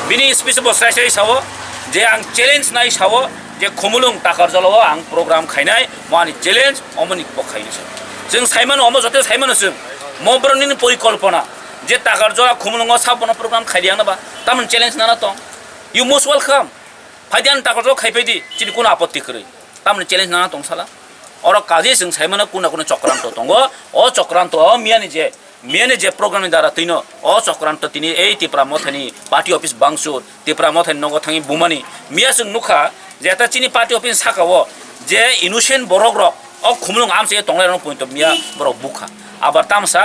Bini speech bosrai sai sawo je ang challenge nai sawo je khumulung takar jalo ang program khainai mani challenge omoni ko khaini sa jeng saiman omo jote saiman asum mobroni porikolpona je takar jala khumulung sabona program khaidiang na ba tamun challenge nana tong you most welcome phaidian takar jala khaipedi chini kuna apotti kri tamun challenge nana tong sala ora kaje jeng saiman kuna chokranto tongo o chokranto miane je program dara tino o chokranto tini ei tipra mothani party office bangsur tipra mothani nogo thangi bumani miasung nukha je ta chini party office sakawo je innocent borogrok o khumlung amse tonglai no point of mia borok bukha abar tamsa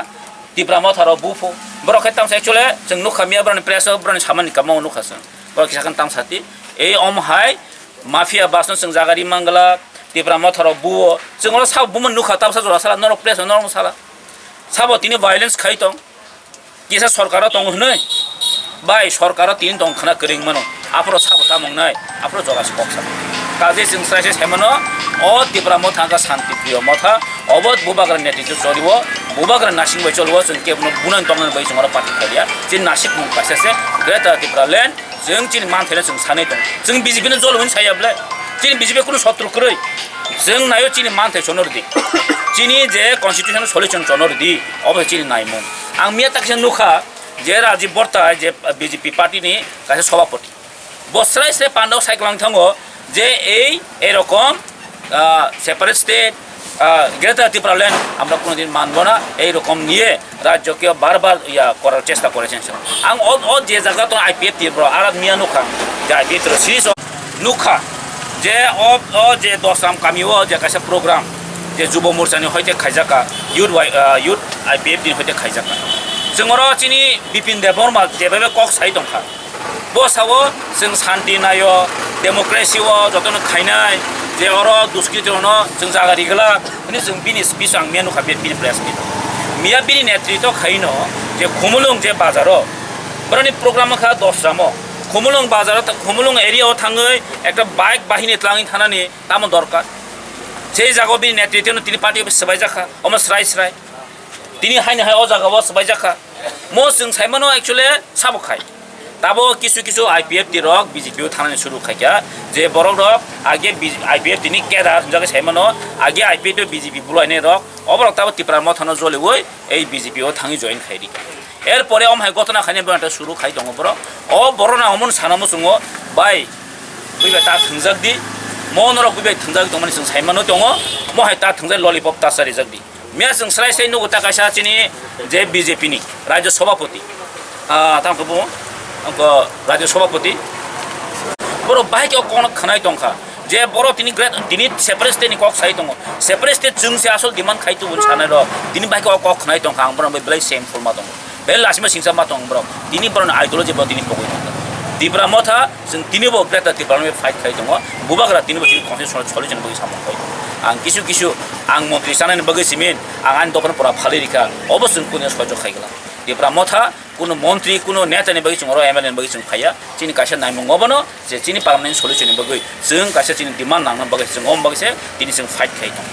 tipra motharo bufo borok tamsa actually jeng nukha mia bran press bran samani kamau nukha sa borok kisakan tamsati ei om hai mafia basno jeng jagari mangala tipra motharo buo jengolo sa buman nukha tamsa jora sala norok press norok sala sabo tini violence khai tong kisa sarkar tong hnai bai sarkar tin tong khana kering mano apro sabo tamong nai apro joga skoksa kaje sing sai semano o tipra motha ka shanti priyo motha obod bubagar netiju choribo bubagar nasing bai cholbo jeng ke bunan tong bai jengora party khalia jin nasik mung pasase greta tipra land jeng chin man thela jeng sanai tong jeng BJP no jol hun sayable chin BJP kuno sotru kroi jeng nayo chin man the chonor di chini je constitutional solution chonor di obhe chini naimo ang mia taksen nukha je Rajiv Borta je BJP party ni kase sabapati bosrai se pandaw saiklang thango je ei erokom separate state greater Tripura land আমরা কোনোদিন মানব না এইরকম নিয়ে রাজ্যকে বারবার করার চেষ্টা করেছেন আং ও যে জায়গা তো আইপিএফ ত্রিপুরা আর মিয়া নুখা যে আইপিএফ সিরিজ নুখা যে ও যে দশরাম কামিও যে কাছে প্রোগ্রাম যে যুব মোর্চানি হইতে খাইজাকা ইউথ আইপিএফ দিন হইতে খাইজাকা जोंरो चिनि बिपिन देबबर्मा जेबेबे कक साइ दंखा बसावो जों शान्ति नायो डेमोक्रेसिओ जतन खाइनाय जे अरो दुष्कृतनो जों जागारि गला माने जों बिनि स्पिच आं मेनु खाबे बिनि प्रेस मिया बिनि नेतृत्व खाइनो जे खुमुलुं जे बाजारो बरनि प्रग्राम खा दसरामो खुमुलुं बाजारो खुमुलुं एरियाव थाङै একটা বাইক বাহিনী ত্লাङि थानानि तामो दरकार जे जागो बिनि नेतृत्वनो तिनि पार्टी सबाय जाखा अम स्राय তিনি হাইনে হাই ও জায়গাও সবাই জাখা মো जों সাইমানো एक्चुअली সাবো খাই তাবো কিছু আইপিএফ টি রক বিজেপিও থানানি শুরু খাইয়া যে বড় রক আগে আইপিএফ তিনি কেডার জায়গা সাইমানো আগে আইপিএফ তো বিজেপি বুলাইনে রক অবর তাবো ত্রিপুরা মথানো জলে ওই এই বিজেপিও থাঙি জয়েন খাইরি এরপরে অম হাই গতনা খাইনে বাটা শুরু খাই দङ বড় ও বড় না অমন সানামো সুङो বাই বুইবা তা থংজাক দি মনর বুইবা থংজাক দङ जों সাইমানো दङ मो हाय ता थंजाय ललिपप तासारि जाक দি मिया जों स्राय साइ नुगो ताकासा चिनि जे बीजेपी नि राज्य सभापति तांको बो अंको राज्य सभापति बरो बाइक कोन खनाय दंखा जे बरो तिनि ग्रेट तिनि सेपारेट स्टेट नि कक साइ दङ सेपारेट स्टेट जों से आसल डिमान्ड खाइतु उन सानाय र तिनि बाइक कक खनाय दंखा आं बरो बेलाय सेम फुल मा दङ बे लासिमा सिंसा मा दङ बरो तिनि बरो आइडियोलॉजी बरो तिनि पगै दङ दिब्रा मथा जों तिनि बो ग्रेट दिब्रा फाइट खाइ दङ बुबाग्रा तिनि बो तिनि कन्सेसन सलिउसन बो सामो खाइ आं किसु आं मन्त्रि सानायनि बगै सिमिन आं आन दपन पुरा फालिरिखा अबस्थ जों कुनो सह्य खाइगला दिब्रा मथा कुनो मन्त्रि कुनो नेतानि बगै जों एमएलए नि बगै जों खाया चिनि कासे नायमंगबनो जे चिनि पार्मानेन्ट सलिउसननि बगै जों कासे चिनि डिमान्ड नांना बगै जों अम बगैसे तिनि जों फाइट खाइ दं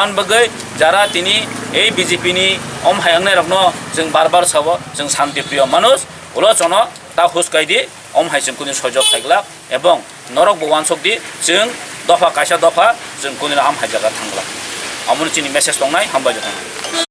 आन बगै जारा तिनि ए बीजेपी नि अम हायंनाय रखनो जों बार साबो जों शान्ति प्रिय मानुस उलचनो ता हुसकाइदि अम हायजों कुनो सह्य खाइगला एवं नरक भगवान सकदि जों दफा कायसा दफा जों कुनो आम हायजागा थांगला अमुन चिनि मेसेज दंनाय हामबाय दं।